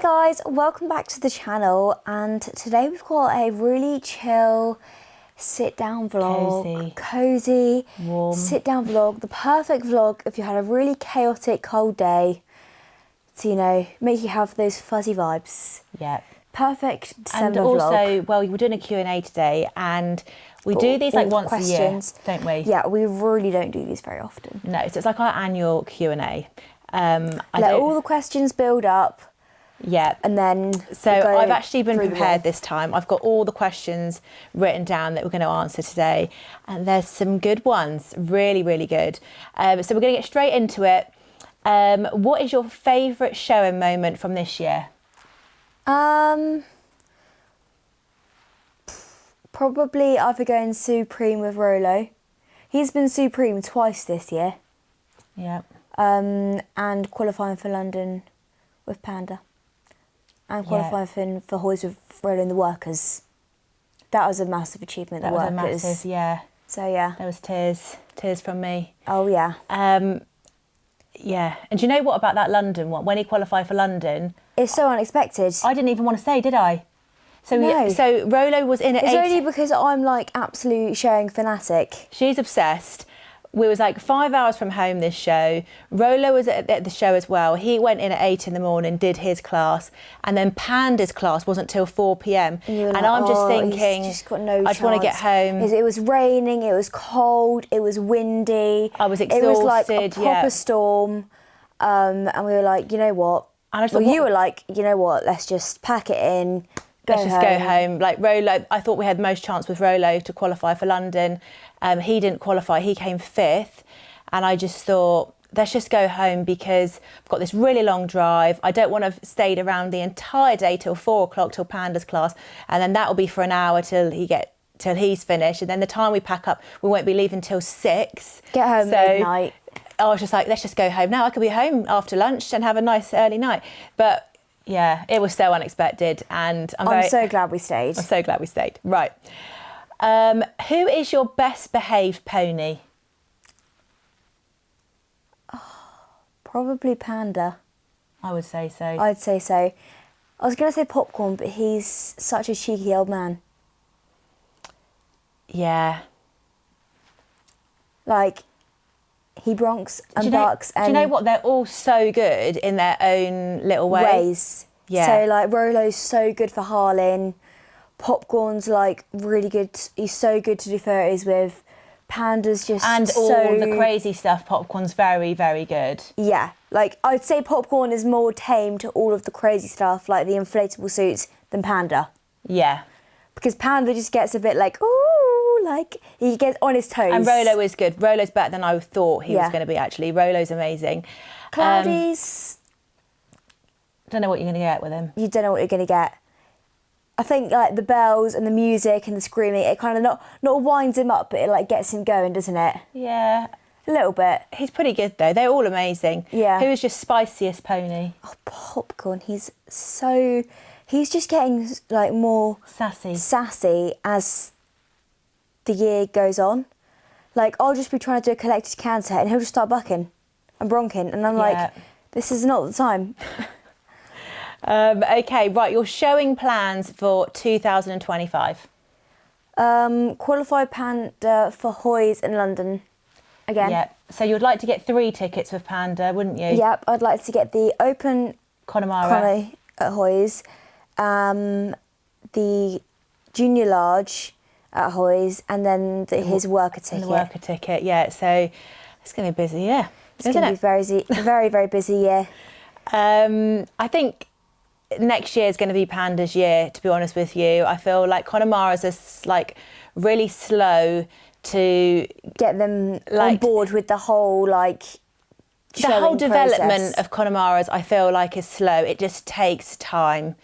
guys, welcome back to the channel, and today we've got a really chill sit down vlog, cozy warm sit down vlog, the perfect vlog if you had a really chaotic cold day to, you know, make you have those fuzzy vibes. Yeah. Perfect December and also, vlog. well, we're doing a Q&A today, and we do these like once a year, don't we? Yeah, we really don't do these very often. No, so it's like our annual Q&A. Let all the questions build up. Yeah. And then so I've actually been prepared this time. I've got all the questions written down that we're going to answer today, and there's some good ones, really, really good. So we're going to get straight into it. What is your favourite showing moment from this year? Probably either going Supreme with Rolo. He's been Supreme twice this year. Yeah. And qualifying for London with Panda. And qualifying for Hoys with Rolo and the Workers. That was a massive achievement. That was a massive, yeah. So yeah. There was tears from me. Oh yeah. Yeah. And do you know what about that London one? When he qualified for London, it's so unexpected. I didn't even want to say, did I? So no. So Rolo was in at 8. It's only because I'm like absolute showing fanatic. She's obsessed. We was like 5 hours from home this show. Rolo was at the show as well. He went in at 8 in the morning, did his class, and then Panda's class wasn't till 4 p.m. And like, I'm just thinking, he's just got no I just want to get home. It was raining, it was cold, it was windy. I was exhausted. It was like a proper storm. And we were like, you know what? You were like, you know what? Let's just pack it in. Let's just go home. Like Rolo, I thought we had most chance with Rolo to qualify for London. He didn't qualify. He came 5th. And I just thought, let's just go home because I've got this really long drive. I don't want to have stayed around the entire day till 4 o'clock, till Panda's class. And then that will be for an hour till he's finished. And then the time we pack up, we won't be leaving till 6. Get home midnight. I was just like, let's just go home now. I could be home after lunch and have a nice early night. But yeah, it was so unexpected, and I'm so glad we stayed. I'm so glad we stayed. Right. Who is your best behaved pony? Probably Panda. I would say so. I'd say so. I was going to say Popcorn, but he's such a cheeky old man. Yeah. Like, he bronks and barks. Do you know what? They're all so good in their own little ways. Yeah. So, like, Rolo's so good for Harlin. Popcorn's, like, really good. He's so good to do photos with. Panda's just and all the crazy stuff. Popcorn's very, very good. Yeah. Like, I'd say Popcorn is more tame to all of the crazy stuff, like the inflatable suits, than Panda. Yeah. Because Panda just gets a bit like, ooh. Like, he gets on his toes. And Rolo is good. Rolo's better than I thought he was going to be, actually. Rolo's amazing. Cloudy's... don't know what you're going to get with him. You don't know what you're going to get. I think, like, the bells and the music and the screaming, it kind of not winds him up, but it, like, gets him going, doesn't it? Yeah. A little bit. He's pretty good, though. They're all amazing. Yeah. Who is your spiciest pony? Oh, Popcorn. He's just getting, like, more... Sassy as the year goes on. Like, I'll just be trying to do a collected can set and he'll just start bucking and bronking, and I'm like, this is not the time. Okay, right, your showing plans for 2025. Qualified Panda for Hoys in London again. Yeah, so you'd like to get 3 tickets with Panda, wouldn't you? Yep, I'd like to get the Open Connemara at Hoys, the Junior Large at Hoys, and then his worker ticket. The worker ticket, yeah. So it's going to be a busy year. It's going to be very, very busy year. I think next year is going to be Panda's year, to be honest with you. I feel like Connemara's is like really slow to get them on board with the whole the whole development of Connemara's. I feel like is slow. It just takes time.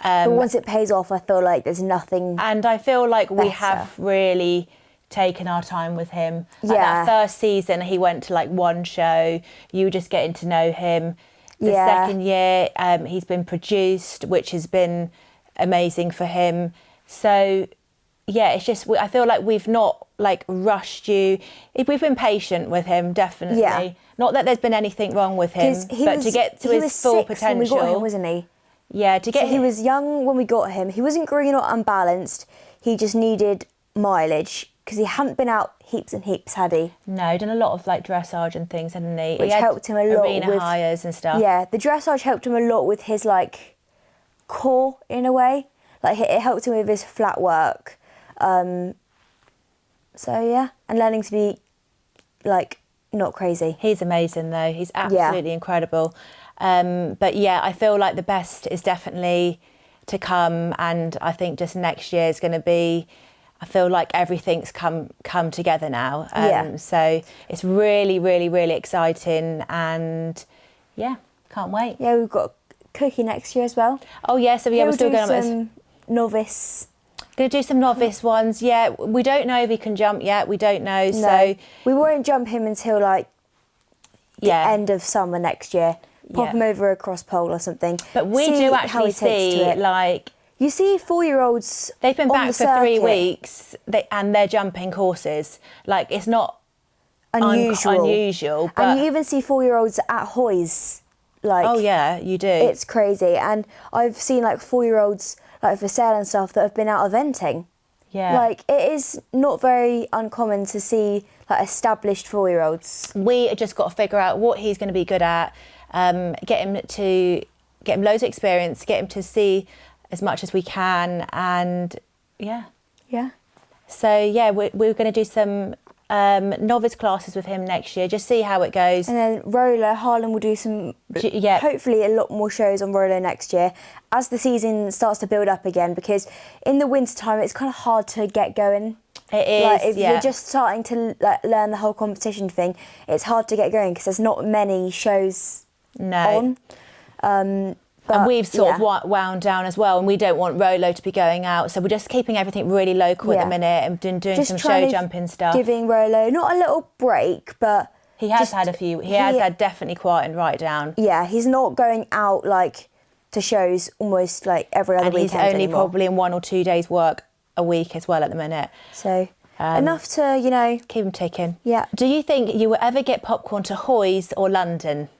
But once it pays off, I feel like there's nothing. And I feel like we better. have really taken our time with him. Yeah. Like that first season, he went to like one show. You were just getting to know him. The second year, he's been produced, which has been amazing for him. So, yeah, it's just I feel like we've not like rushed you. We've been patient with him, definitely. Yeah. Not that there's been anything wrong with him, but to get to his full potential. When we got him, wasn't he? Yeah, to get he was young when we got him. He wasn't green or unbalanced. He just needed mileage because he hadn't been out heaps and heaps, had he? No, done a lot of like dressage and things, hadn't he? Which He had helped him a lot arena with hires and stuff. Yeah, the dressage helped him a lot with his like core in a way. Like it helped him with his flat work. So yeah, and learning to be like not crazy. He's amazing though. He's absolutely incredible. But yeah, I feel like the best is definitely to come, and I think just next year is going to be. I feel like everything's come together now. So it's really, really, really exciting, and yeah, can't wait. Yeah, we've got Cookie next year as well. Oh yeah, so yeah, we're still going on some novice. Going to do some novice ones. Yeah, we don't know if he can jump yet. We don't know. No, so we won't jump him until like the end of summer next year. Pop him over a cross pole or something. But we do actually see like. You see 4-year-olds. They've been back for circuit. 3 weeks, and they're jumping courses. Like it's not unusual. But and you even see 4-year-olds at Hoys. Like oh yeah, you do. It's crazy, and I've seen like 4-year-olds like for sale and stuff that have been out eventing. Yeah. Like it is not very uncommon to see like established 4-year-olds. We just got to figure out what he's going to be good at. Get him loads of experience. Get him to see as much as we can, and yeah. So yeah, we're going to do some novice classes with him next year. Just see how it goes. And then Rolo, Harlan will do some. Hopefully, a lot more shows on Rolo next year as the season starts to build up again. Because in the winter time, it's kind of hard to get going. It is. Like if you're just starting to like learn the whole competition thing, it's hard to get going because there's not many shows on. And we've sort of wound down as well, and we don't want Rolo to be going out, so we're just keeping everything really local at the minute and doing just some show jumping stuff. Giving Rolo not a little break, but he has had a few. He has had definitely quite and right down. Yeah, he's not going out like to shows almost like every other weekend anymore. And he's only anymore. probably in 1 or 2 days' work a week as well at the minute. So enough to keep him ticking. Yeah. Do you think you will ever get popcorn to Hoys or London?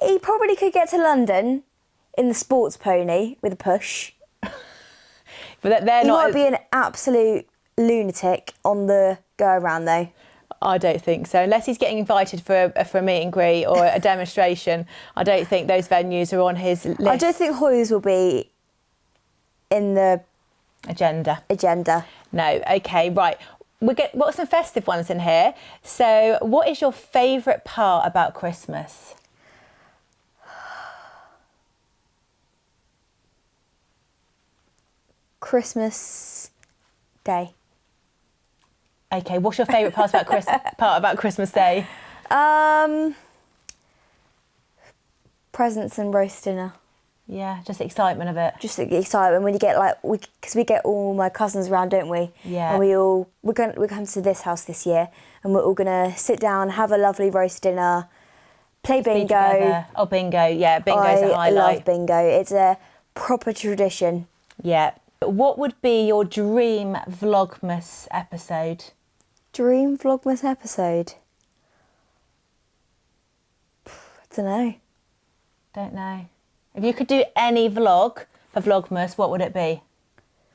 He probably could get to London in the sports pony with a push. But they're he not. He might be an absolute lunatic on the go around though. I don't think so. Unless he's getting invited for a meet and greet or a demonstration, I don't think those venues are on his list. I don't think Hoys will be in the agenda. No. Okay, right. We've got some festive ones in here. So what is your favourite part about Christmas? Christmas Day. Okay, what's your favourite part about Christmas Day? Presents and roast dinner. Yeah, just the excitement of it. Just the excitement when you get because we get all my cousins around, don't we? Yeah. And we're going to this house this year, and we're all gonna sit down, have a lovely roast dinner, play bingo. Oh, bingo! Yeah, bingo's a highlight. I love bingo. It's a proper tradition. Yeah. What would be your dream Vlogmas episode? Dream Vlogmas episode? I don't know. If you could do any vlog for Vlogmas, what would it be?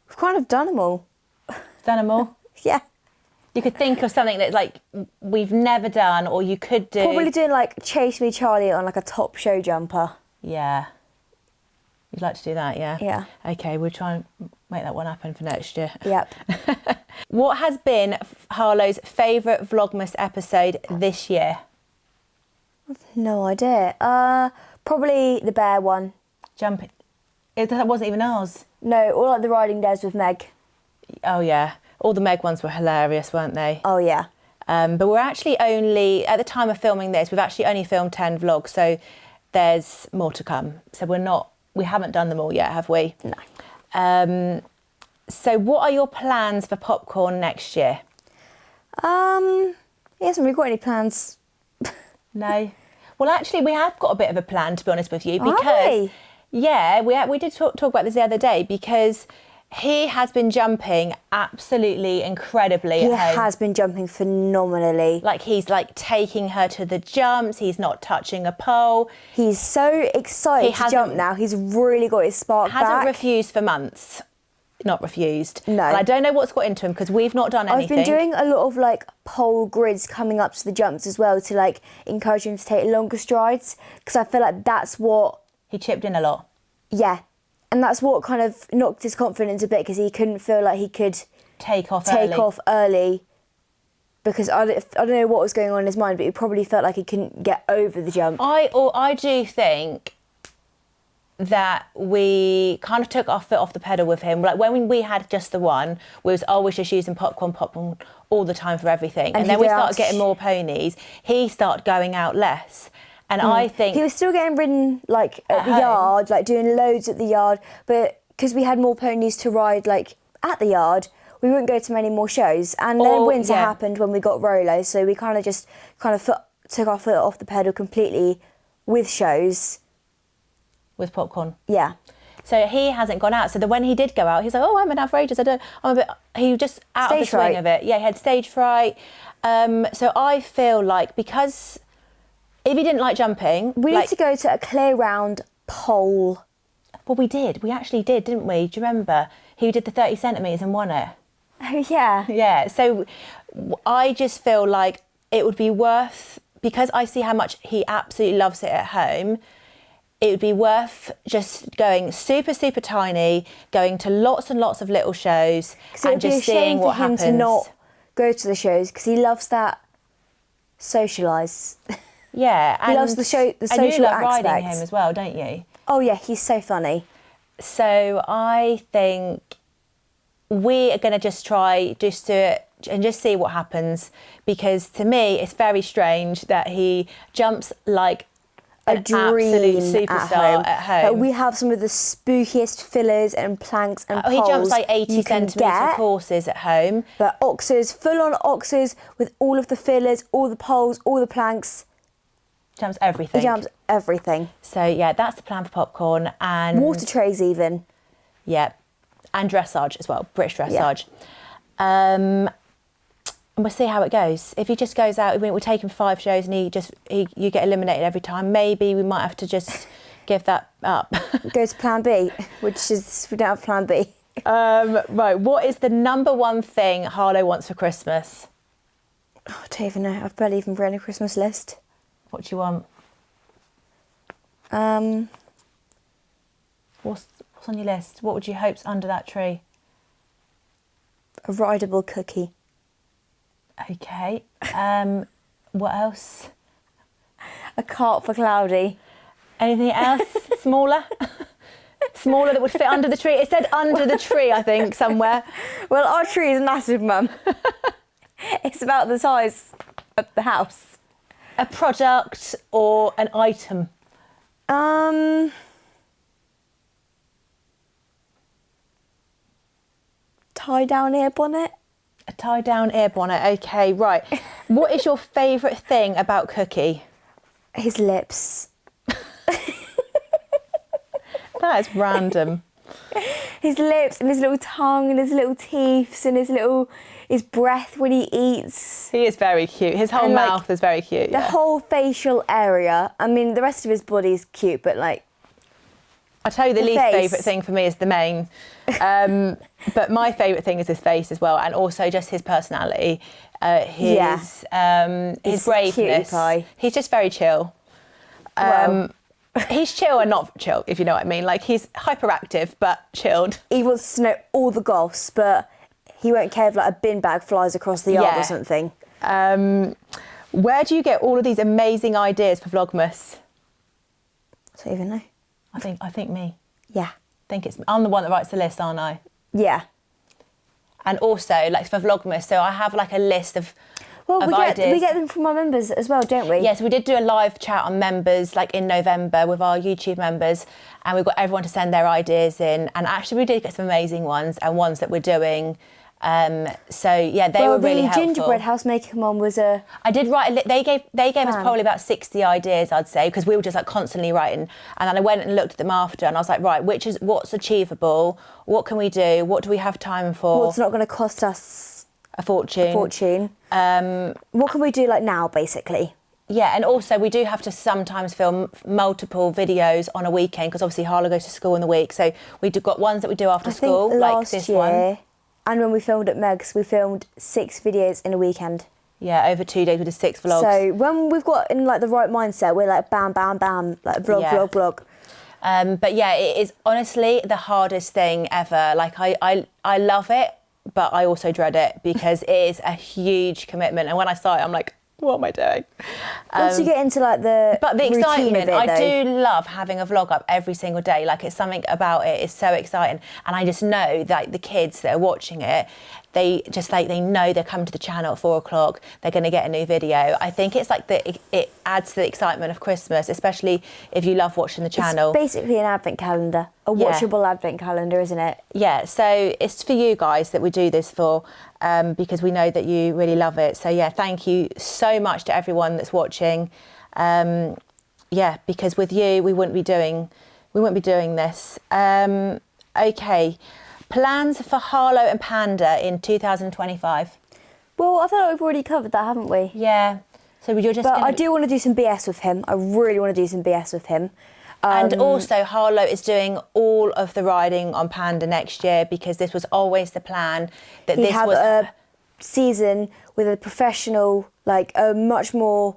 We've kind of done them all. Done them all? Yeah. You could think of something that like we've never done, or you could do. Probably doing like Chase Me Charlie on like a top show jumper. Yeah. You'd like to do that, yeah? Yeah. Okay, we'll try and make that one happen for next year. Yep. What has been Harlow's favourite Vlogmas episode this year? I've no idea. Probably the bear one. Jumping. That wasn't even ours. No, all like the riding days with Meg. Oh yeah, all the Meg ones were hilarious, weren't they? Oh yeah. But we're actually only, at the time of filming this, we've actually only filmed 10 vlogs, so there's more to come. So we haven't done them all yet, have we? No. So what are your plans for popcorn next year? He hasn't really got any plans. No. Well, actually, we have got a bit of a plan, to be honest with you, Are because we? yeah, we did talk about this the other day, because He has been jumping absolutely incredibly He at home. has been jumping phenomenally. Like, he's like taking her to the jumps. He's not touching a pole. He's so excited to jump now. He's really got his spark back. Hasn't refused for months. Not refused. No. And I don't know what's got into him because we've not done anything. I've been doing a lot of like pole grids coming up to the jumps as well to like encourage him to take longer strides because I feel like that's what... He chipped in a lot. Yeah. And that's what kind of knocked his confidence a bit because he couldn't feel like he could take off early because I don't know what was going on in his mind, but he probably felt like he couldn't get over the jump. I do think that we kind of took our foot off the pedal with him. Like when we had just the one, we was always just using popcorn all the time for everything. And then we started getting more ponies. He started going out less. And I think... He was still getting ridden, like, at the yard, like, doing loads at the yard. But because we had more ponies to ride, like, at the yard, we wouldn't go to many more shows. And then winter happened when we got Rolo. So we kind of took our foot off the pedal completely with shows. With popcorn? Yeah. So he hasn't gone out. So when he did go out, he's like, oh, I'm an outrageous. He just out of the swing of it. Yeah, he had stage fright. So I feel like because... If he didn't like jumping... We need to go to a clear round pole. Well, we did. We actually did, didn't we? Do you remember? He did the 30 centimetres and won it. Oh, yeah. Yeah. So I just feel like it would be worth... Because I see how much he absolutely loves it at home, it would be worth just going super, super tiny, going to lots and lots of little shows and just seeing what happens. It would be a shame for him to not go to the shows because he loves that socialise. Yeah, he loves the social aspect. And you love riding him as well, don't you? Oh yeah, he's so funny. So I think we are going to just try just do it and just see what happens because to me it's very strange that he jumps like an absolute superstar at home. We have some of the spookiest fillers and planks and poles. He jumps like 80 centimetre courses at home. But oxes, full-on oxes with all of the fillers, all the poles, all the planks. Jumps everything. He jumps everything. So, yeah, that's the plan for popcorn. And water trays even. Yeah. And dressage as well, British dressage. Yeah. And we'll see how it goes. If he just goes out, we'll take him 5 shows and you get eliminated every time, maybe we might have to just give that up. Go to plan B, which is, we don't have plan B. Right, what is the number one thing Harlow wants for Christmas? Oh, I don't even know. I've barely even written a Christmas list. What do you want? What's on your list? What would you hope's under that tree? A rideable cookie. Okay. What else? A cart for Cloudy. Anything else? Smaller? Smaller that would fit under the tree? It said under the tree, I think, somewhere. Well, our tree is massive, Mum. It's about the size of the house. A product or an item? Tie-down ear bonnet. A tie-down ear bonnet, okay, right. What is your favourite thing about Cookie? His lips. That is random. His lips and his little tongue and his little teeth and his breath when he eats. He is very cute. His whole mouth is very cute. The whole facial area. I mean, the rest of his body is cute, but like... I'll tell you the least favourite thing for me is the mane. But my favourite thing is his face as well, and also just his personality, his braveness. He's just very chill. He's chill and not chill, if you know what I mean. Like, he's hyperactive, but chilled. He wants to know all the goss, but he won't care if like a bin bag flies across the yard or something. Where do you get all of these amazing ideas for Vlogmas? I don't even know. I think me. Yeah. I'm the one that writes the list, aren't I? Yeah. And also, like, for Vlogmas, so I have like a list of ideas. We get them from our members as well, don't we? Yes, we did do a live chat on members, like in November with our YouTube members, and we got everyone to send their ideas in. And actually, we did get some amazing ones and ones that we're doing So yeah, they were really helpful. The gingerbread house making one was a. I did write. They gave us probably about 60 ideas, I'd say, because we were just like constantly writing. And then I went and looked at them after, and I was like, right, what's achievable? What can we do? What do we have time for? What's not going to cost us a fortune? What can we do like now, basically? Yeah, and also we do have to sometimes film multiple videos on a weekend because obviously Harlow goes to school in the week. So we got ones that we do after school, like this one. And when we filmed at Meg's, we filmed 6 videos in a weekend. Yeah, over 2 days we did 6 vlogs. So when we've got in like the right mindset, we're like bam, bam, bam, like vlog. But yeah, it is honestly the hardest thing ever. Like I love it, but I also dread it because it is a huge commitment. And when I start it, I'm like, what am I doing? Once you get into like the excitement, I do love having a vlog up every single day. Like it's something about it is so exciting, and I just know that the kids that are watching it, they just like they know they're coming to the channel at 4 o'clock. They're going to get a new video. I think it's like it adds to the excitement of Christmas, especially if you love watching the channel. It's basically an advent calendar, a watchable advent calendar, isn't it? Yeah. So it's for you guys that we do this for. Because we know that you really love it. So yeah, thank you so much to everyone that's watching. Because with you, we wouldn't be doing this. Okay, plans for Harlow and Panda in 2025. Well, I feel like we've already covered that, haven't we? Yeah. So you're just. But I do want to do some BS with him. I really want to do some BS with him. And also, Harlow is doing all of the riding on Panda next year because this was always the plan. That this was a season with a professional, like a much more,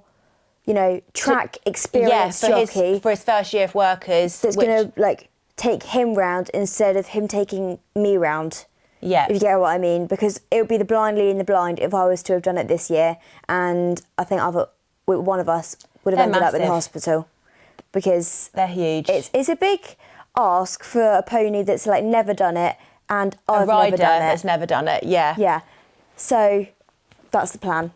track experienced jockey for his first year of workers. That's going to like take him round instead of him taking me round. Yeah, if you get what I mean, because it would be the blind leading the blind if I was to have done it this year, and I think one of us would have ended up in the hospital. Because they're huge. It's a big ask for a pony that's like never done it, and I've never done it. A rider that's never done it, yeah. Yeah. So that's the plan.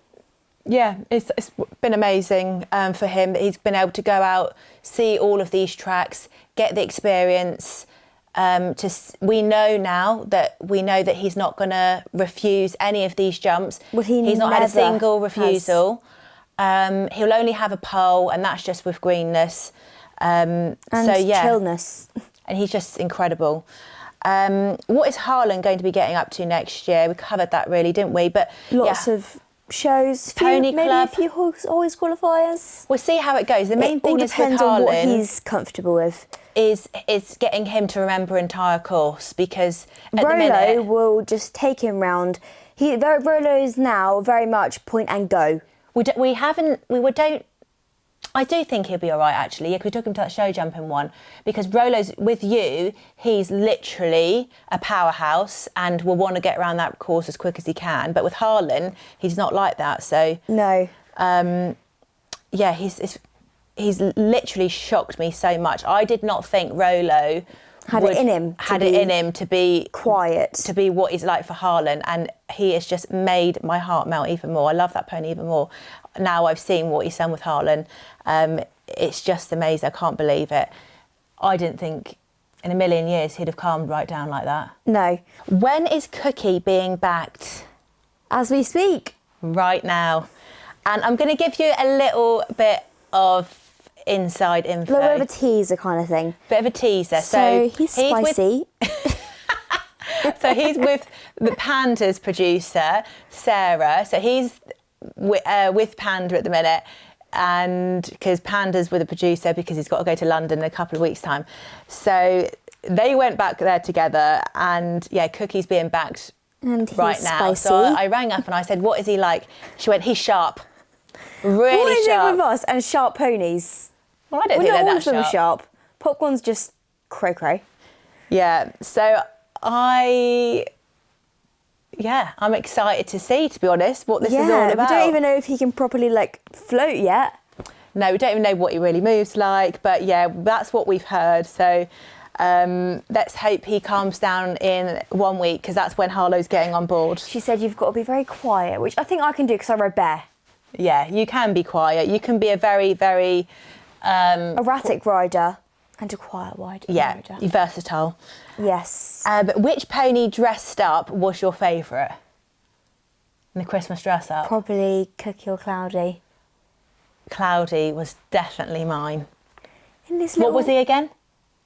Yeah, it's been amazing for him that he's been able to go out, see all of these tracks, get the experience. We know now that he's not going to refuse any of these jumps. Well, he's not had a single refusal. He'll only have a pole, and that's just with greenness. And chillness. And he's just incredible. What is Harlan going to be getting up to next year? We covered that really, didn't we? But lots of shows, Pony Club, maybe a few horse qualifiers. We'll see how it goes. The main thing is with Harlan, on what he's comfortable with. Is getting him to remember entire course, because at Rolo the minute will just take him round. Rolo is now very much point and go. I do think he'll be all right, actually. Yeah, 'cause we took him to that show jumping one, because Rolo's with you. He's literally a powerhouse and will want to get around that course as quick as he can. But with Harlan, he's not like that. So no. He's literally shocked me so much. I did not think Rolo had it in him to be quiet, to be what he's like for Harlan, and he has just made my heart melt even more. I love that pony even more. Now I've seen what he's done with Harlan. It's just amazing. I can't believe it. I didn't think in a million years he'd have calmed right down like that. No. When is Cookie being backed? As we speak. Right now. And I'm going to give you a little bit of inside info. A little bit of a teaser kind of thing. Bit of a teaser. So he's spicy. So he's with the Panda's producer, Sarah. So he's with Panda at the minute, and because Panda's with a producer because he's got to go to London in a couple of weeks' time. So they went back there together, and yeah, Cookie's being backed right now. Spicy. So I rang up and I said, "What is he like?" She went, "He's sharp, really what is sharp." it with us and sharp ponies? Well, I don't think they're that sharp. All of them are sharp. Popcorn's just cray-cray. Yeah. So I'm excited to see, to be honest, what this is all about. We don't even know if he can properly float yet. No, we don't even know what he really moves like, but yeah, that's what we've heard. So let's hope he calms down in 1 week, because that's when Harlow's getting on board. She said you've got to be very quiet, which I think I can do because I rode Bear. Yeah, you can be quiet. You can be a very, very erratic rider and a quiet rider. Yeah, you're versatile. Yes. But which pony dressed up was your favourite? in the Christmas dress up? Probably Cookie or Cloudy. Cloudy was definitely mine. In this What was he again?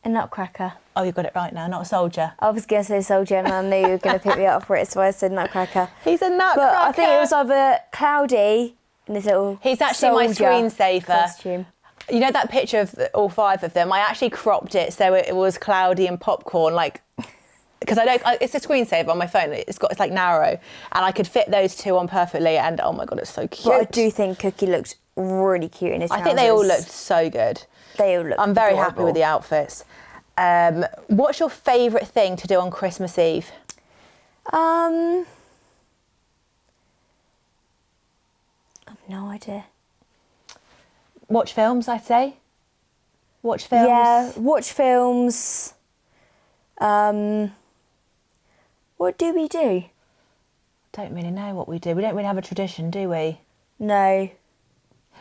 A Nutcracker. Oh, you got it right now, not a soldier. I was going to say Soldier and I knew you were going to pick me up for it, so I said Nutcracker. He's a Nutcracker. But I think it was either Cloudy in this little He's actually my screensaver. costume. You know that picture of all 5 of them? I actually cropped it so it was Cloudy and Popcorn, like, because it's a screensaver on my phone. It's like narrow, and I could fit those 2 on perfectly. And oh my god, it's so cute. But I do think Cookie looked really cute in his trousers. I think they all looked so good. They all looked I'm very adorable. happy with the outfits. What's your favourite thing to do on Christmas Eve? I've no idea. Watch films, I'd say. Watch films. Yeah, watch films. What do we do? Don't really know what we do. We don't really have a tradition, do we? No.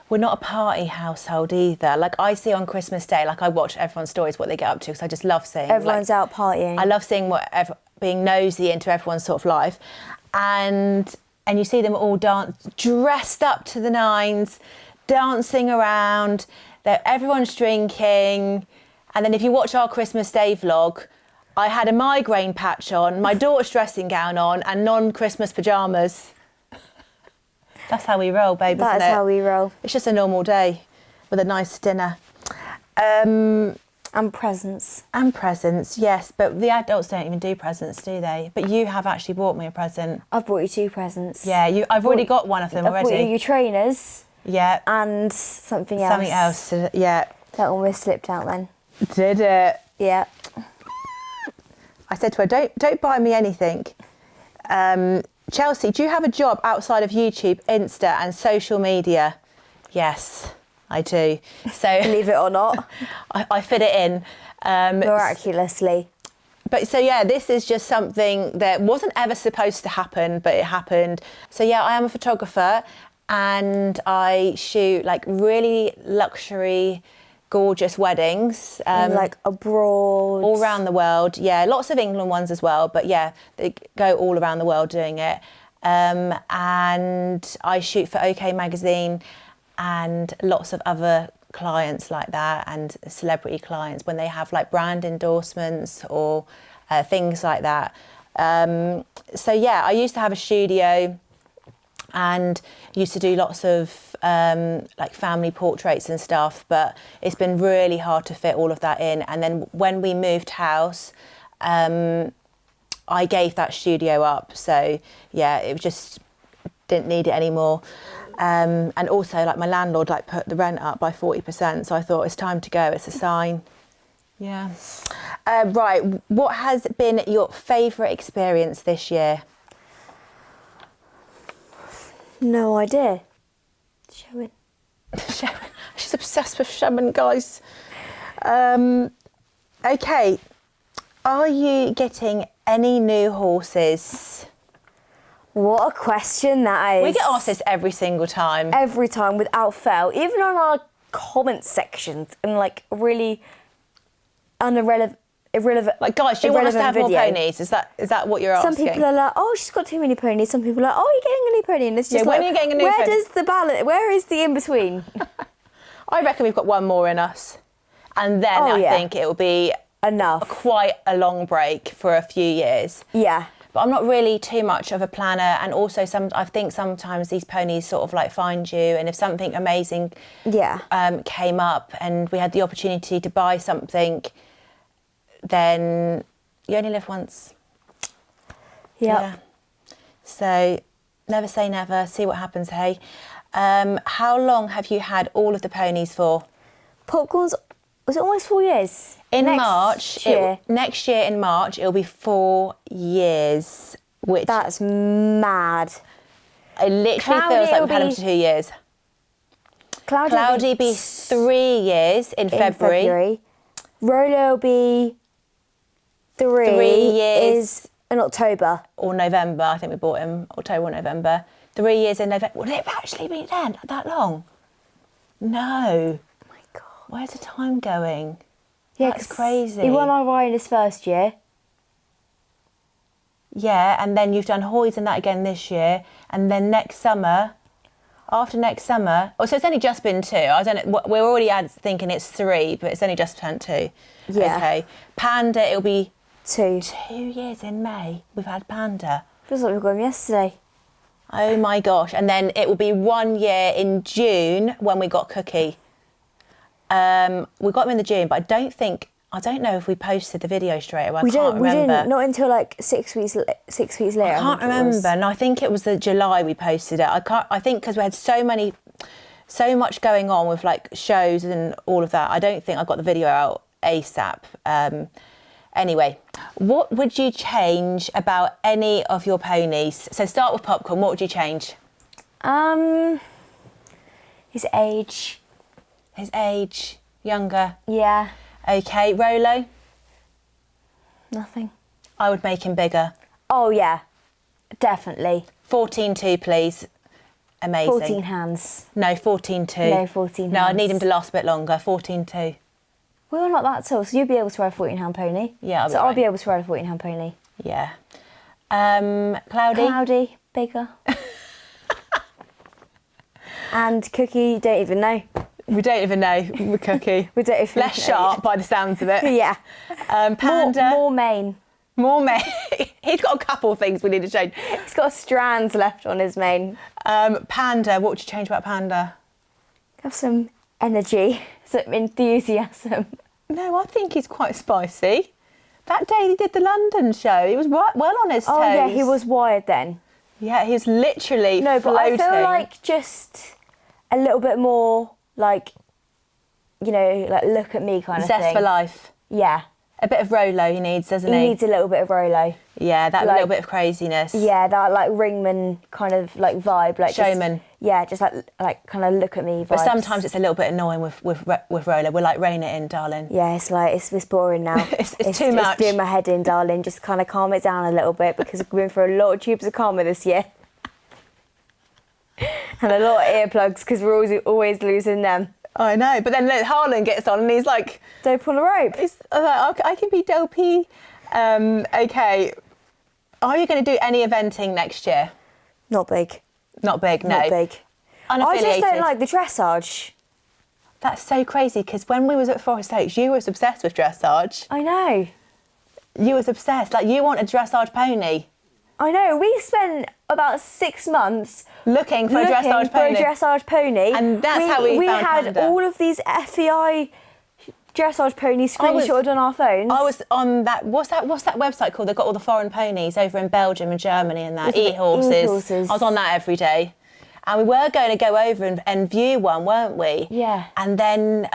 We're not a party household either. Like I see on Christmas Day, like I watch everyone's stories, what they get up to, because I just love seeing. Everyone's out partying. I love seeing being nosy into everyone's sort of life, and you see them all dressed up to the nines, dancing around. Everyone's drinking, and then if you watch our Christmas Day vlog, I had a migraine patch on, my daughter's dressing gown on, and non-Christmas pyjamas. That's how we roll, babe, isn't it? That's how we roll. It's just a normal day with a nice dinner. And presents. And presents, yes. But the adults don't even do presents, do they? But you have actually bought me a present. I've bought you 2 presents. Yeah, I've already got one of them I've already. bought you your trainers. Yeah. And something else. Something else, yeah. That almost slipped out then. Did it? Yeah. I said to her, don't buy me anything. Chelsea, do you have a job outside of YouTube, Insta and social media? Yes, I do. So Believe it or not. I fit it in. Miraculously. But so yeah, this is just something that wasn't ever supposed to happen, but it happened. So yeah, I am a photographer and I shoot like really luxury, gorgeous weddings. Like abroad. All around the world, yeah. Lots of England ones as well, but yeah, they go all around the world doing it. And I shoot for OK Magazine and lots of other clients like that, and celebrity clients when they have like brand endorsements or things like that. So yeah, I used to have a studio and used to do lots of like family portraits and stuff, but it's been really hard to fit all of that in. And then when we moved house, I gave that studio up. So yeah, it just didn't need it anymore. And also like my landlord like put the rent up by 40%. So I thought it's time to go. It's a sign. Yeah. Right. What has been your favourite experience this year? No idea. Showing. She's obsessed with showing, guys. Okay. Are you getting any new horses? What a question that is. We get asked this every single time. Every time without fail. Even on our comment sections and like really irrelevant. Like, guys, do you want us to have video. more ponies? Is that what you're asking? Some people are like, oh, she's got too many ponies. Some people are like, oh, you're getting a new pony. And it's just when like, are you getting a new where pony? does the balance, where is the in-between? I reckon we've got one more in us. And then I think it will be enough. Quite a long break for a few years. Yeah. But I'm not really too much of a planner. And also I think sometimes these ponies sort of like find you. And if something amazing came up and we had the opportunity to buy something, then you only live once. Yep. Yeah. So never say never, see what happens, hey. How long have you had all of the ponies for? Popcorn's, was it almost 4 years? Next year in March, it'll be 4 years. Which that's mad. It literally feels like we've had them for 2 years. Cloudy be 3 years in February. Rolo will be 3 years in October. Or November, I think we bought him, October or November. 3 years in November. Would it have actually been then, that long? No. Oh my God. Where's the time going? Yeah, that's crazy. He won our ride his first year. Yeah, and then you've done Hoys and that again this year, and then after next summer, so it's only just been 2. I don't know. We're already thinking it's 3, but it's only just turned 2. Yeah. Okay. Panda, it'll be 2. 2 years in May. We've had Panda. Feels like we've got him yesterday. Oh my gosh! And then it will be 1 year in June when we got Cookie. We got him in the June, but I don't know if we posted the video straight away. I can't remember. We didn't. Not until like 6 weeks later. I can't remember. And I think it was the July we posted it. I think because we had so much going on with like shows and all of that. I don't think I got the video out ASAP. Anyway, what would you change about any of your ponies? So start with Popcorn. What would you change? His age. His age, younger. Yeah. Okay, Rolo. Nothing. I would make him bigger. Oh yeah, definitely. 14.2, please. Amazing. 14 hands. No, 14.2. No, 14 No, I hands. need him to last a bit longer. 14.2. We're not that tall, so you'll be able to ride a 14-hand pony. Yeah, I'll be able to ride a 14-hand pony. Yeah. Cloudy. Cloudy, bigger. And Cookie, don't even know. We don't even know with Cookie. We don't even Less know sharp yet. by the sounds of it. Yeah. Panda. More mane. More mane. He's got a couple of things we need to change. He's got strands left on his mane. Panda. What would you change about Panda? Have some energy, some enthusiasm. No, I think he's quite spicy. That day he did the London show, he was well on his toes. Oh yeah, he was wired then. Yeah, he was literally No, but floating. I feel like just a little bit more like, you know, like look at me kind of thing. Zest for life. Yeah. A bit of Rolo he needs, doesn't he? He needs a little bit of Rolo. Yeah, that like, little bit of craziness. Yeah, that like Ringman kind of like vibe, like Showman. Just like kind of look at me vibes. But sometimes it's a little bit annoying with Rolo. We're like, rein it in, darling. Yeah, it's like it's boring now. It's too much. It's doing my head in, darling. Just kind of calm it down a little bit because we've been through a lot of tubes of Karma this year. And a lot of earplugs because we're always losing them. I know, but then look, Harlan gets on and he's like, don't pull a rope. I can be dopey. Okay, are you going to do any eventing next year? Not big. Not big, no. Not big. Unaffiliated. I just don't like the dressage. That's so crazy because when we was at Forest Oaks, you was obsessed with dressage. I know. You was obsessed. Like you want a dressage pony. I know. We spent about 6 months looking for a dressage pony. And that's how we found had Panda. all of these FEI dressage ponies screenshotted on our phones. I was on that. What's that website called? They've got all the foreign ponies over in Belgium and Germany and that. E-horses. E-horses. I was on that every day. And we were going to go over and view one, weren't we? Yeah. And then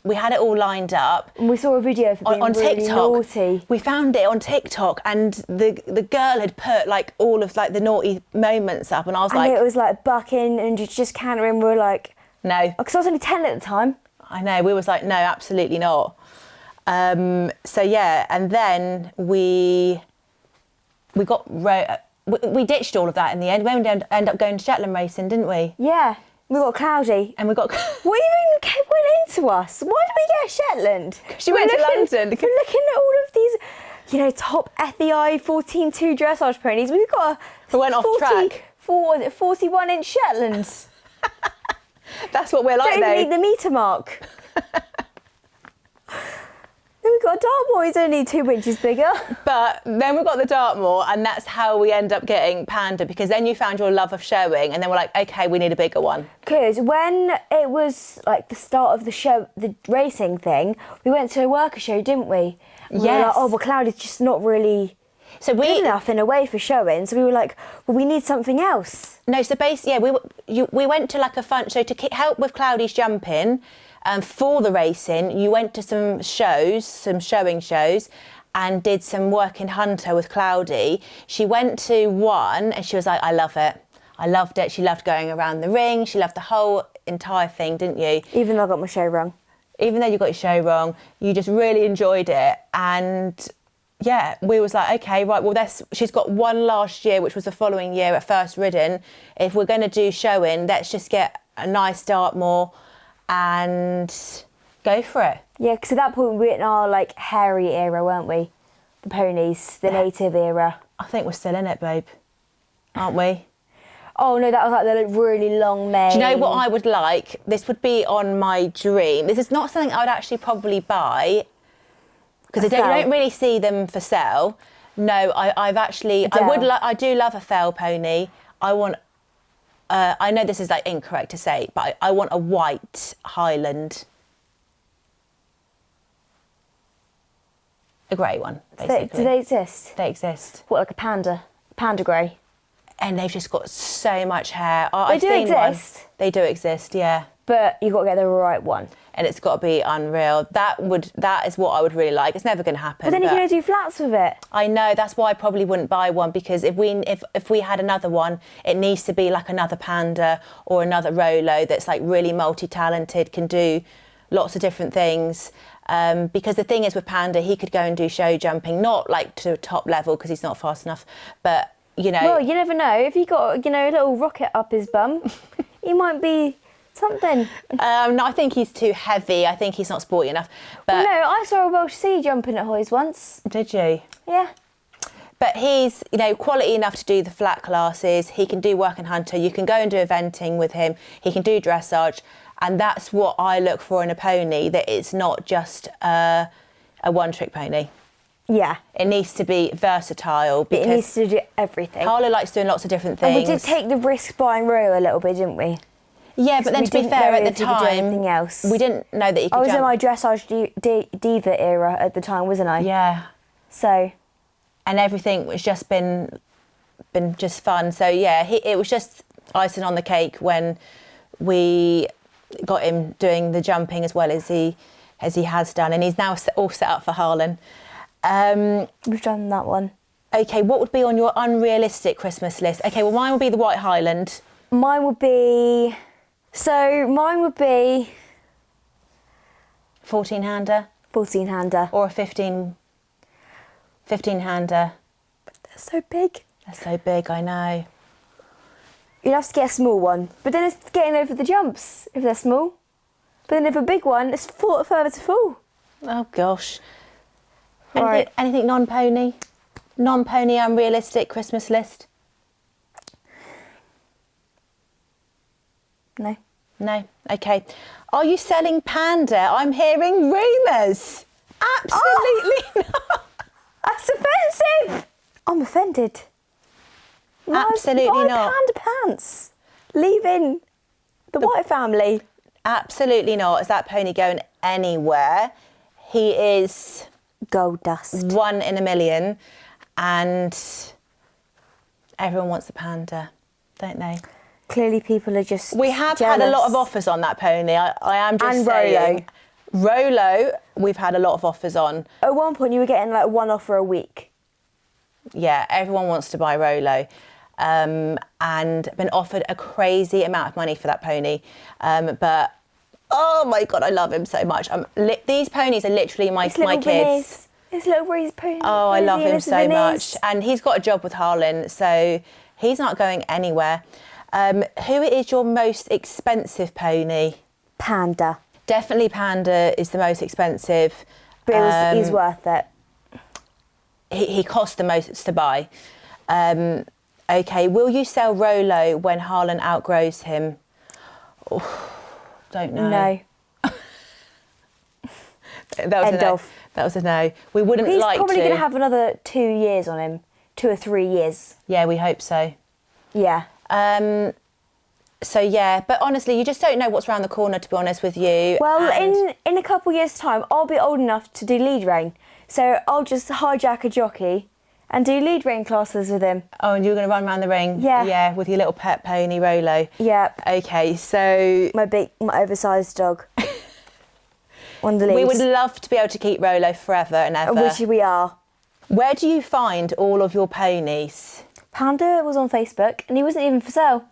we had it all lined up. And we saw a video for being on really TikTok. naughty. We found it on TikTok, and the girl had put like all of like the naughty moments up, and I was like, it was like bucking and just cantering. We were like, no, because I was only 10 at the time. I know. We was like, no, absolutely not. So yeah, and then we got. We ditched all of that in the end. We ended up going to Shetland racing, didn't we? Yeah, we got Cloudy. And we got... What even went into us? Why did we get Shetland? She went to London. We're looking at all of these, you know, top FEI 14.2 dressage ponies. We've got We went off track. 41-inch Shetlands. That's what we're like, Don't even need the metre mark. Then we've got a Dartmoor, he's only 2 inches bigger. But then we've got the Dartmoor, and that's how we end up getting Panda, because then you found your love of showing, and then we're like, okay, we need a bigger one. Because when it was like the start of the show, the racing thing, we went to a worker show, didn't we? And we were like, oh, well, Cloudy's just not really good enough in a way for showing. So we were like, well, we need something else. No, so basically, we went to like a fun show to help with Cloudy's jumping. For the racing, you went to some shows, some showing shows, and did some work in Hunter with Cloudy. She went to one and she was like, I love it. I loved it. She loved going around the ring. She loved the whole entire thing, didn't you? Even though I got my show wrong. Even though you got your show wrong, you just really enjoyed it. And yeah, we was like, okay, right, well, she's got one last year, which was the following year at First Ridden. If we're going to do showing, let's just get a nice Dartmoor and go for it. Yeah, because at that point we were in our like hairy era, weren't we? The ponies, the native era. I think we're still in it, babe. Aren't we? Oh no, that was like the really long mane. Do you know what I would like? This would be on my dream. This is not something I would actually probably buy because you don't really see them for sale. No, I've actually, I do love a fell pony. I want, I know this is like incorrect to say, but I want a white Highland. A grey one, basically. Do they exist? They exist. What, like a panda? Panda grey? And they've just got so much hair. They do exist. They do exist, yeah. But you've got to get the right one. And it's got to be unreal. That is what I would really like. It's never going to happen. But then you're going to do flats with it. I know, that's why I probably wouldn't buy one, because if we had another one, it needs to be like another panda or another Rolo that's like really multi-talented, can do lots of different things. Because the thing is with Panda, he could go and do show jumping, not like to a top level because he's not fast enough, but you know. Well, you never know. If he got, a little rocket up his bum, he might be something. No, I think he's too heavy. I think he's not sporty enough. But no, I saw a Welsh Sea jumping at Hoys once. Did you? Yeah. But he's, quality enough to do the flat classes. He can do work and hunter. You can go and do eventing with him. He can do dressage. And that's what I look for in a pony, that it's not just a one-trick pony. Yeah. It needs to be versatile. Because it needs to do everything. Harlow likes doing lots of different things. And we did take the risk buying Rolo a little bit, didn't we? Yeah, but then to be fair, at the time, we didn't know that you could I was jump. in my dressage diva era at the time, wasn't I? Yeah. So. And everything was just been just fun. So yeah, it was just icing on the cake when we got him doing the jumping as well as he has done, and he's now all set up for Harlan. We've done that one. Okay, what would be on your unrealistic Christmas list? Okay, well mine would be the White Highland. Mine would be 14-hander. 14-hander. Or a 15-hander. But they're so big. They're so big, I know. You'd have to get a small one, but then it's getting over the jumps if they're small. But then if a big one, it's further to fall. Oh gosh. Right. Anything non-pony? Non-pony unrealistic Christmas list? No. No? Okay. Are you selling Panda? I'm hearing rumours. Absolutely not. That's offensive. I'm offended. Absolutely not. Panda pants. Leaving the White family. Absolutely not. Is that pony going anywhere? He is gold dust. One in a million, and everyone wants the Panda, don't they? Clearly, people are just. We have jealous. had a lot of offers on that pony. I am just saying. Rolo, we've had a lot of offers on. At one point, you were getting like one offer a week. Yeah, everyone wants to buy Rolo. And been offered a crazy amount of money for that pony. But, oh my God, I love him so much. These ponies are literally my kids. His little Breeze pony. Oh, I love him so much. And he's got a job with Harlan, so he's not going anywhere. Who is your most expensive pony? Panda. Definitely Panda is the most expensive. But he's worth it. He cost the most to buy. Okay, will you sell Rolo when Harlan outgrows him? Oh, don't know. No. That was a no. We wouldn't like to. He's probably going to have another 2 years on him. 2 or 3 years. Yeah, we hope so. Yeah. So yeah, but honestly, you just don't know what's around the corner, to be honest with you. Well, in a couple of years' time, I'll be old enough to do lead rein. So I'll just hijack a jockey and do lead rein classes with him. Oh, and you're going to run around the ring? Yeah. Yeah, with your little pet pony, Rolo? Yeah. Okay, so... My oversized dog. On the lead. We would love to be able to keep Rolo forever and ever. Which we are. Where do you find all of your ponies? Panda was on Facebook and he wasn't even for sale.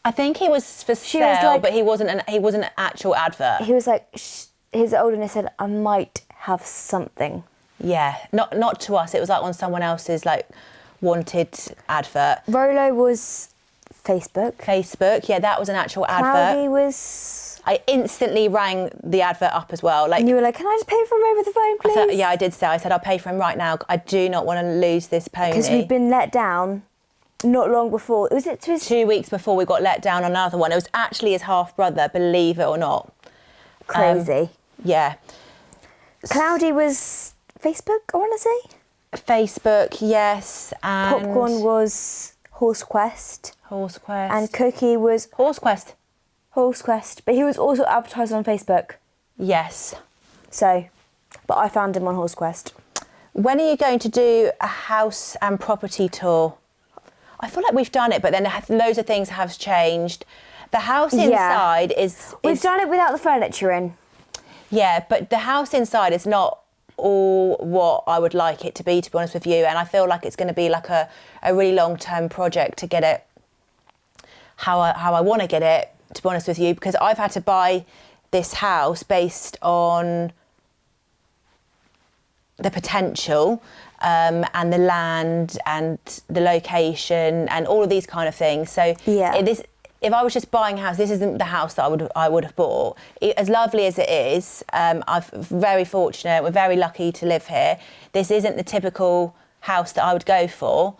I think he was for sale, but he wasn't an actual advert. He was like, his oldest said, I might have something. Yeah, not to us. It was like on someone else's like wanted advert. Rolo was Facebook. Facebook, yeah, that was an actual advert. Cloudy was I instantly rang the advert up as well. Like, and you were like, can I just pay for him over the phone, please? I did say, I said, I'll pay for him right now. I do not want to lose this pony. Because we've been let down not long before. Was it 2 weeks before we got let down on another one. It was actually his half-brother, believe it or not. Crazy. Yeah. Cloudy was Facebook, I want to say. Facebook, yes. And Popcorn was Horse Quest. Horse Quest. And Cookie was Horse Quest. Horse Quest. But he was also advertised on Facebook. Yes. So, but I found him on Horse Quest. When are you going to do a house and property tour? I feel like we've done it, but then loads of things have changed. The house inside is... We've done it without the furniture in. Yeah, but the house inside is not all what I would like it to be honest with you. And I feel like it's going to be like a really long-term project to get it how I want to get it, to be honest with you, because I've had to buy this house based on the potential and the land and the location and all of these kind of things. So if I was just buying a house, this isn't the house that I would have bought. As lovely as it is, I'm very fortunate. We're very lucky to live here. This isn't the typical house that I would go for,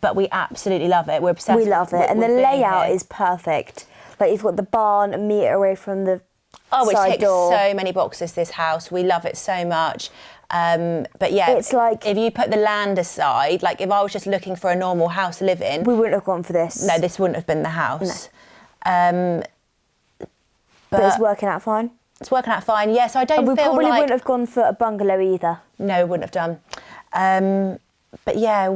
but we absolutely love it. We're obsessed. We love it, and the layout is perfect. Like you've got the barn a metre away from the side ticks door. So many boxes. This house, we love it so much. But yeah, it's like if you put the land aside, like if I was just looking for a normal house to live in, we wouldn't have gone for this. No, this wouldn't have been the house. No. But it's working out fine. It's working out fine. Yeah, so I don't. And we feel probably like... wouldn't have gone for a bungalow either. No, we wouldn't have done. But yeah,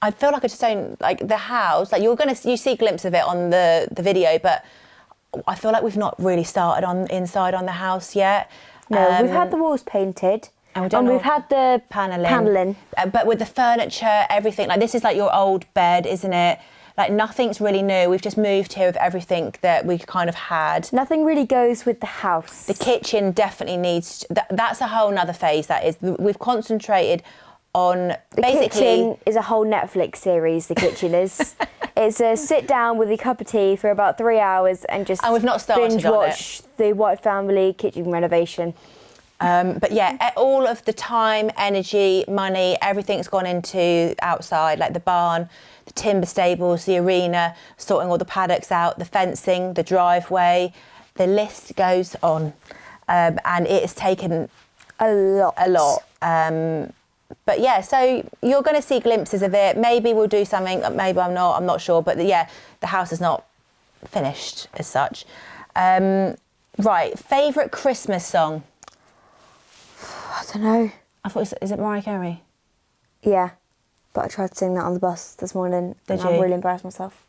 I feel like I just don't like the house. Like you see a glimpse of it on the video, but I feel like we've not really started inside on the house yet. No, we've had the walls painted. And we've had the paneling. But with the furniture, everything, like this is like your old bed, isn't it? Like nothing's really new. We've just moved here with everything that we kind of had. Nothing really goes with the house. The kitchen definitely needs, that's a whole nother phase, that is. We've concentrated on the kitchen is a whole Netflix series, the kitchen is. It's a sit down with a cup of tea for about 3 hours and just we've not started binge watch the White Family kitchen renovation. But yeah, all of the time, energy, money, everything's gone into outside, like the barn, the timber stables, the arena, sorting all the paddocks out, the fencing, the driveway, the list goes on. And it has taken a lot. But yeah, so you're going to see glimpses of it. Maybe we'll do something, maybe I'm not sure. But yeah, the house is not finished as such. Right, favourite Christmas song? I don't know. I thought, is it Mariah Carey? Yeah, but I tried to sing that on the bus this morning. Did and you? I really embarrassed myself.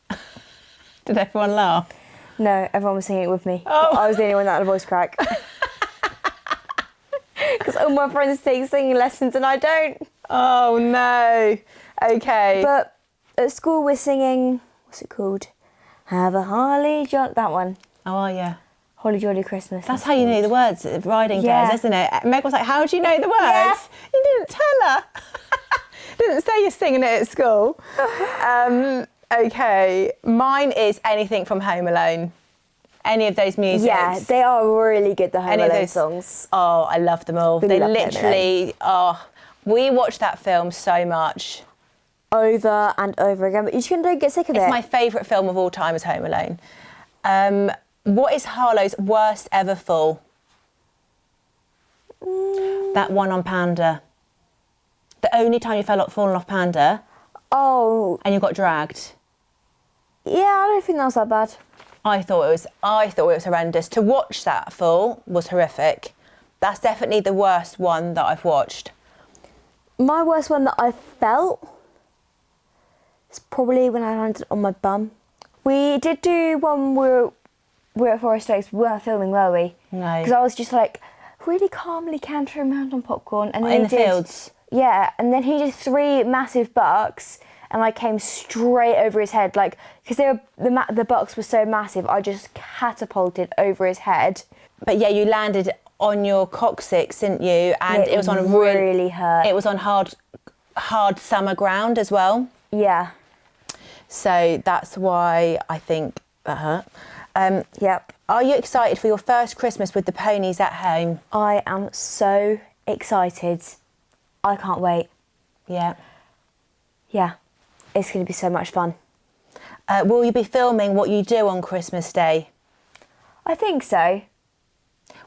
Did everyone laugh? No, everyone was singing it with me. Oh. I was the only one that had a voice crack. Because all my friends take singing lessons and I don't. Oh no. Okay. But at school we're singing, what's it called? Have a holly jolly, that one. Oh yeah. Holly Jolly Christmas. That's how you know the words of riding days, isn't it? Meg was like, how do you know the words? Yeah. You didn't tell her. Didn't say you're singing it at school. Okay, mine is anything from Home Alone. Any of those musics. Yeah, they are really good, the Home Alone songs. Oh, I love them all. Really they literally, we watched that film so much. Over and over again, but you just don't get sick of it. It's my favourite film of all time is Home Alone. What is Harlow's worst ever fall? That one on Panda. The only time you fallen off Panda. Oh. And you got dragged. Yeah, I don't think that was that bad. I thought it was horrendous. To watch that fall was horrific. That's definitely the worst one that I've watched. My worst one that I felt is probably when I landed on my bum. We did do one where we were at Forest Oaks. We weren't filming, were we? No. Because I was just like really calmly cantering around on popcorn. And then in the fields? Yeah, and then he did 3 massive bucks and I came straight over his head. Like, because the bucks were so massive, I just catapulted over his head. But yeah, you landed on your coccyx, didn't you? And it was on really hurt. It was on hard summer ground as well. Yeah. So that's why I think that hurt. Yep. Are you excited for your first Christmas with the ponies at home? I am so excited. I can't wait. Yeah. Yeah, it's going to be so much fun. Will you be filming what you do on Christmas Day? I think so.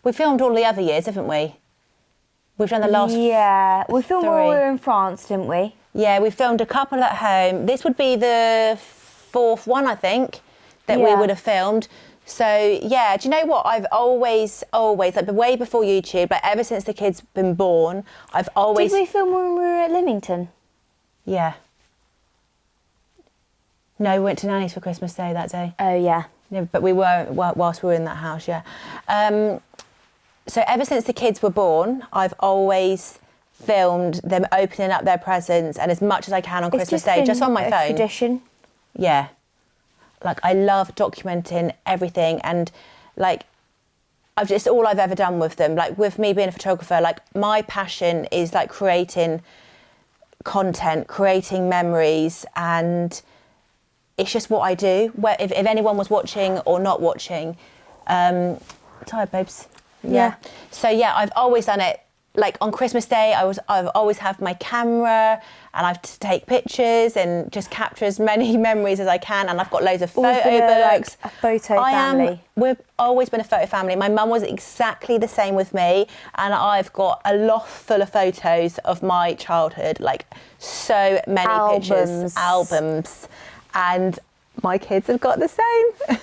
We filmed all the other years, haven't we? We've done the last Yeah, we filmed when we three. were in France, didn't we? Yeah, we filmed a couple at home. This would be the fourth one, I think, that we Yeah. would have filmed. So, yeah, do you know what? I've always, like way before YouTube, like ever since the kid's been born, I've always... Did we film when we were at Lymington? Yeah. No, we went to Nanny's for Christmas Day that day. Oh, yeah. No, but we were, whilst we were in that house, yeah. So ever since the kids were born, I've always filmed them opening up their presents, and as much as I can on Christmas Day, just on my phone. Tradition. Yeah. Like, I love documenting everything, and like, it's all I've ever done with them. Like, with me being a photographer, like, my passion is like creating content, creating memories, and it's just what I do. Where if anyone was watching or not watching, tired, babes. Yeah. So yeah, I've always done it. Like on Christmas Day, I've always have my camera, and I've to take pictures and just capture as many memories as I can. And I've got loads of Always photo been books. a photo family. We've always been a photo family. My mum was exactly the same with me, and I've got a loft full of photos of my childhood, like so many pictures, albums, and my kids have got the same.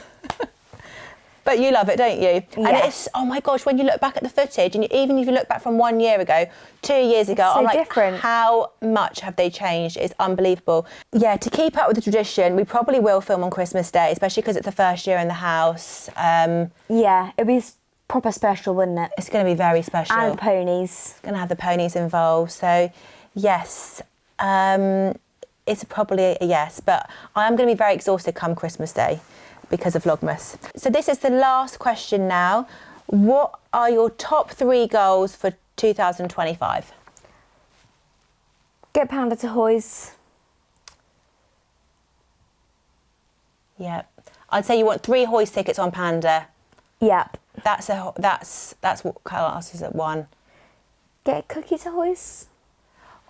But you love it, don't you? Yeah. And it's, oh my gosh, when you look back at the footage, and even if you look back from 1 year ago, 2 years ago, so I'm like, different. how much have they changed? It's unbelievable. Yeah, to keep up with the tradition, we probably will film on Christmas Day, especially because it's the first year in the house. Yeah, it'd be proper special, wouldn't it? It's going to be very special. And ponies. Going to have the ponies involved. So, yes, it's probably a yes. But I am going to be very exhausted come Christmas Day because of Vlogmas. So this is the last question now. What are your top 3 goals for 2025? Get Panda to Hoys. Yeah. I'd say you want 3 hoist tickets on Panda. Yep. That's what class is at 1. Get Cookie to Hoys.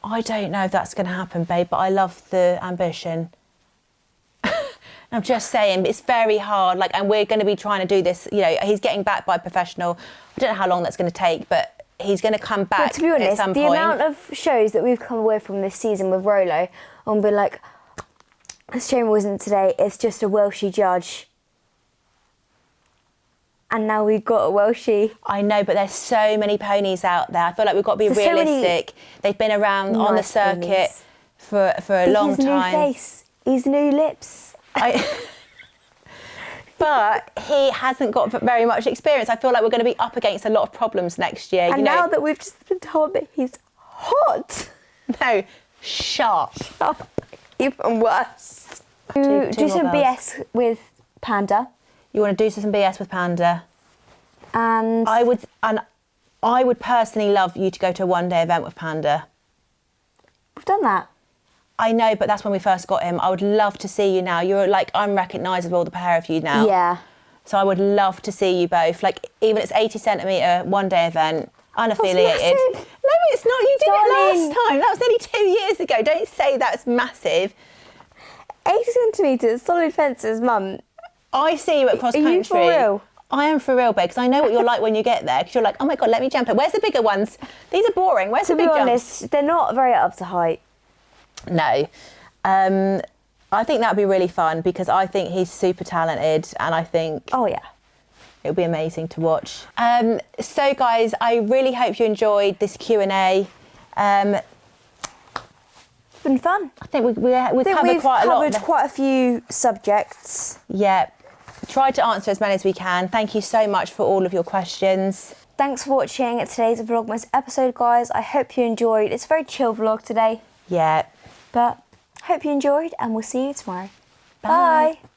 I don't know if that's going to happen, babe, but I love the ambition. I'm just saying, it's very hard. Like, and we're going to be trying to do this. You know, he's getting back by a professional. I don't know how long that's going to take, but he's going to come back. But to be honest, at some the point. amount of shows that we've come away from this season with Rolo, and been like, this shame it wasn't today. It's just a Welshie judge. And now we've got a Welshie. I know, but there's so many ponies out there. I feel like we've got to be There's so many realistic. They've been around on the nice circuit ponies. for a long His time. new face, his new lips. But he hasn't got very much experience. I feel like we're going to be up against a lot of problems next year. And you know? now that we've just been told that he's hot. No, sharp. Even worse. Two Do more some girls. BS with Panda. You want to do some BS with Panda? And I would personally love you to go to a one-day event with Panda. we've done that. I know, but that's when we first got him. I would love to see you now. You're like unrecognisable, the pair of you now. Yeah. So I would love to see you both. Like, even if it's 80 centimetre one-day event, unaffiliated. massive. No, it's not. You did Darling. it last time. That was nearly 2 years ago. Don't say that's massive. 80 centimetres, solid fences, mum. I see you at cross Are country. you for real? I am for real, babe, because I know what you're like when you get there. Because you're like, oh my God, let me jump it. Where's the bigger ones? These are boring. Where's To the be big jumps? honest, they're not very up to height. No. I think that would be really fun because I think he's super talented and I think Oh, yeah. it'll be amazing to watch. So guys, I really hope you enjoyed this Q&A. It's been fun. I think we've I think covered we've quite a lot. covered quite a few subjects. Yeah. Tried to answer as many as we can. Thank you so much for all of your questions. Thanks for watching today's Vlogmas episode, guys. I hope you enjoyed. It's a very chill vlog today, Yeah. but hope you enjoyed and we'll see you tomorrow. Bye. Bye.